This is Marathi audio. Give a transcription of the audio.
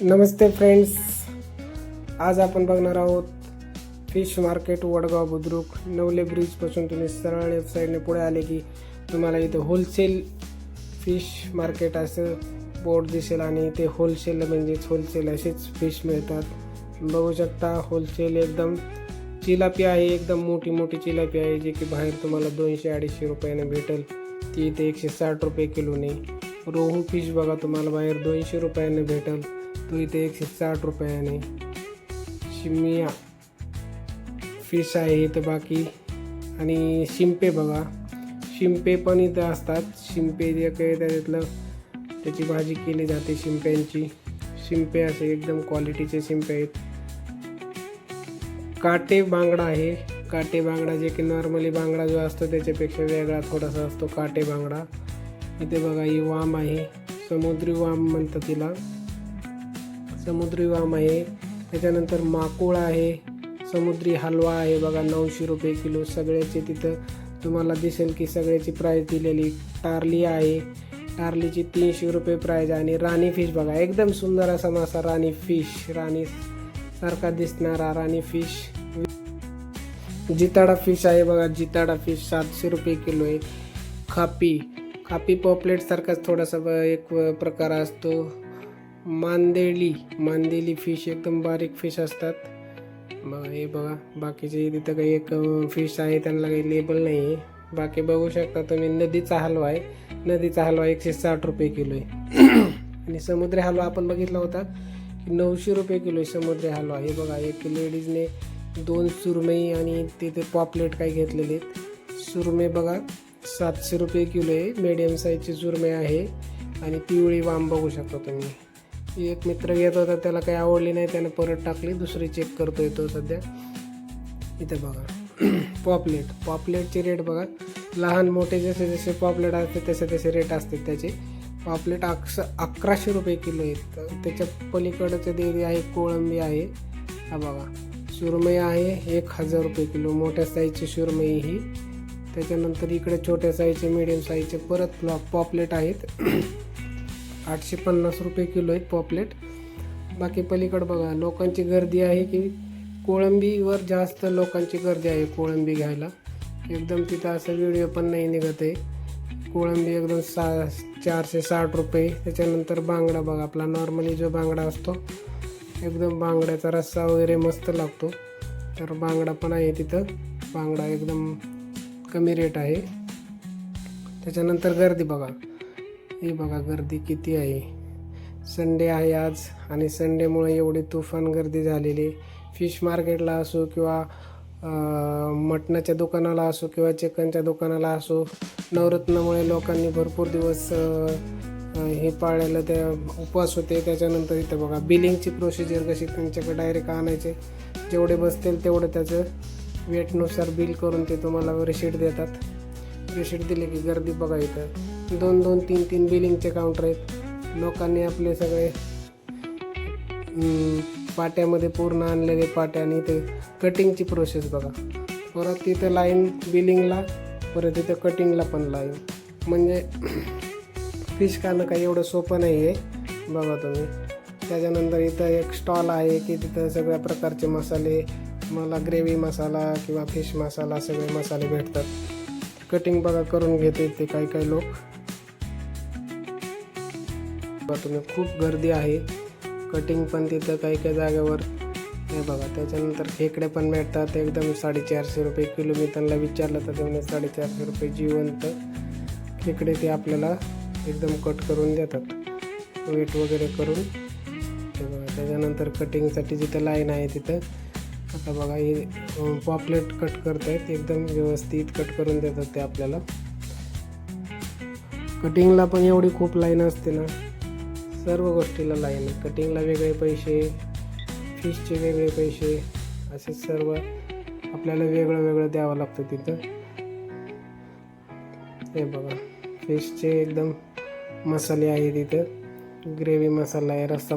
नमस्ते फ्रेंड्स, आज आपण बघणार आहोत फिश मार्केट वडगाव बुद्रुक नवले ब्रिजपासून तुम्ही सरळ लेफ्ट साईडने पुढे आले की तुम्हाला इथे होलसेल फिश मार्केट असं बोर्ड दिसेल आणि इथे होलसेल म्हणजेच होलसेल असेच फिश मिळतात. बघू शकता होलसेल एकदम चिलापी आहे, एकदम मोठी मोठी चिलापी आहे जी की बाहेर तुम्हाला 200-250 रुपयाने भेटेल, ती इथे 160 रुपये किलोने. रोहू फिश बघा तुम्हाला बाहेर 200 रुपयाने भेटेल, तो इथे 160 रुपयाने. शिमिया फिश आहे इथं बाकी. आणि शिंपे बघा, शिंपे पण इथं असतात. शिंपे जे काही त्याच्यातलं त्याची भाजी केली जाते शिंप्यांची. शिंपे असे एकदम क्वालिटीचे शिंपे आहेत. काटे बांगडा आहे, काटे बांगडा जे की नॉर्मली बांगडा जो असतो त्याच्यापेक्षा वेगळा थोडासा असतो काटे बांगडा. इथे बघा ही वाम आहे, समुद्री वाम म्हणतात तिला, समुद्री वाम आहे. त्याच्यानंतर माकुळ आहे, समुद्री हलवा आहे बघा 900 रुपये किलो. सगळ्याचे तिथं तुम्हाला दिसेल की सगळ्याची प्राईस दिलेली. टारली आहे, टारलीची 300 रुपये प्राईज. आणि राणी फिश बघा, एकदम सुंदर असा मासा राणी फिश, राणी सारखा दिसणारा राणी फिश. जिताडा फिश आहे बघा, जिताडा फिश 700 रुपये किलो आहे. खापी, खापी पॉपलेट सारखाच थोडासा एक प्रकार असतो. मांदेली, मांदेली फिश एकदम बारीक फिश असतात बघा. हे बघा बाकीचे तिथं काही एक फिश आहे त्यांना काही लेबल नाही आहे. बाकी बघू शकता तुम्ही नदीचा हलवा आहे, नदीचा हलवा 160 रुपये किलो आहे. आणि समुद्री हलवा आपण बघितला होता की 900 रुपये किलो आहे समुद्री हलवा. हे बघा एक लेडीजने 2 सुरमई आणि तिथे पॉपलेट काही घेतलेले आहेत. सुरमई बघा 700 रुपये किलो आहे, मीडियम साईजची सुरमई आहे. आणि पिवळी वाम बघू शकता तुम्ही. एक मित्र घेत होता, त्याला काही आवडली नाही, त्याने परत टाकली, दुसरी चेक करतोय तो सध्या. इथे बघा पॉपलेट, पॉपलेटचे रेट बघा, लहान मोठे जसे जसे पॉपलेट असते तसे तसे रेट असतात त्याचे. पॉपलेट 1100 रुपये किलो आहेत. त्याच्या पलीकडचे देवी आहे, कोळंबी आहे. हा बघा सुरमई आहे 1000 रुपये किलो, मोठ्या साईजची सुरमई ही. त्याच्यानंतर इकडे छोट्या साईजचे मीडियम साईजचे परत पॉपलेट आहेत. 850 रुपये किलो आहेत पॉपलेट. बाकी पलीकडे बघा लोकांची गर्दी आहे की कोळंबीवर जास्त लोकांची गर्दी आहे कोळंबी घ्यायला. एकदम तिथं असं व्हिडिओ पण नाही निघत आहे. कोळंबी एकदम 460 रुपये. त्याच्यानंतर बांगडा बघा, आपला नॉर्मली जो बांगडा असतो एकदम बांगड्याचा रस्सा वगैरे मस्त लागतो, तर बांगडा पण आहे तिथं. बांगडा एकदम कमी रेट आहे. त्याच्यानंतर गर्दी बघा, हे बघा गर्दी किती आहे. संडे आहे आज आणि संडेमुळे एवढी तुफान गर्दी झालेली. फिश मार्केटला असो किंवा मटणाच्या दुकानाला असो किंवा चिकनच्या दुकानाला असो, नवरत्नामुळे लोकांनी भरपूर दिवस हे पाळलेलं ते उपवास होते. त्याच्यानंतर इथं बघा बिलिंगची प्रोसिजर कशी, तुमच्याकडे डायरेक्ट आणायचे, जेवढे बसतील तेवढं त्याचं वेटनुसार बिल करून ते तुम्हाला रिसीट देतात. रिसीट दिले की गर्दी बघा, इथं 2-2, 3-3 बिलिंगचे काउंटर आहेत. लोकांनी आपले सगळे पाट्यामध्ये पूर्ण आणलेले पाट्या. आणि इथे कटिंगची प्रोसेस बघा, परत तिथं लाईन बिलिंगला, परत तिथं कटिंगला पण लाईन. म्हणजे फिश खाणं काही एवढं सोपं नाही आहे बघा तुम्ही. त्याच्यानंतर इथं एक स्टॉल आहे की तिथं सगळ्या प्रकारचे मसाले, मला ग्रेव्ही मसाला किंवा फिश मसाला सगळे मसाले भेटतात. कटिंग बघा करून घेते ते काही लोक बघा तुम्ही. खूप गर्दी आहे. कटिंग पण तिथं काही जागेवर हे बघा. त्याच्यानंतर खेकडे पण भेटतात एकदम 450 रुपये किलो. मी त्यांना विचारलं तर त्यामुळे 450 रुपये जिवंत खेकडे ते आपल्याला एकदम कट करून देतात, वेट वगैरे करून. हे बघा त्याच्यानंतर कटिंगसाठी जिथं लाईन आहे तिथं आता बघा हे पॉपलेट कट करत आहेत, एकदम व्यवस्थित कट करून देतात ते आपल्याला. कटिंगला पण एवढी खूप लाईन असते ना, सर्व गोष्टीला लाईन आहे. कटिंगला वेगळे पैसे, फिशचे वेगळे पैसे, असे सर्व आपल्याला वेगळं वेगळं द्यावं लागतं तिथं. हे बघा फिशचे एकदम मसाले आहे तिथं, ग्रेव्ही मसाला आहे, रस्सा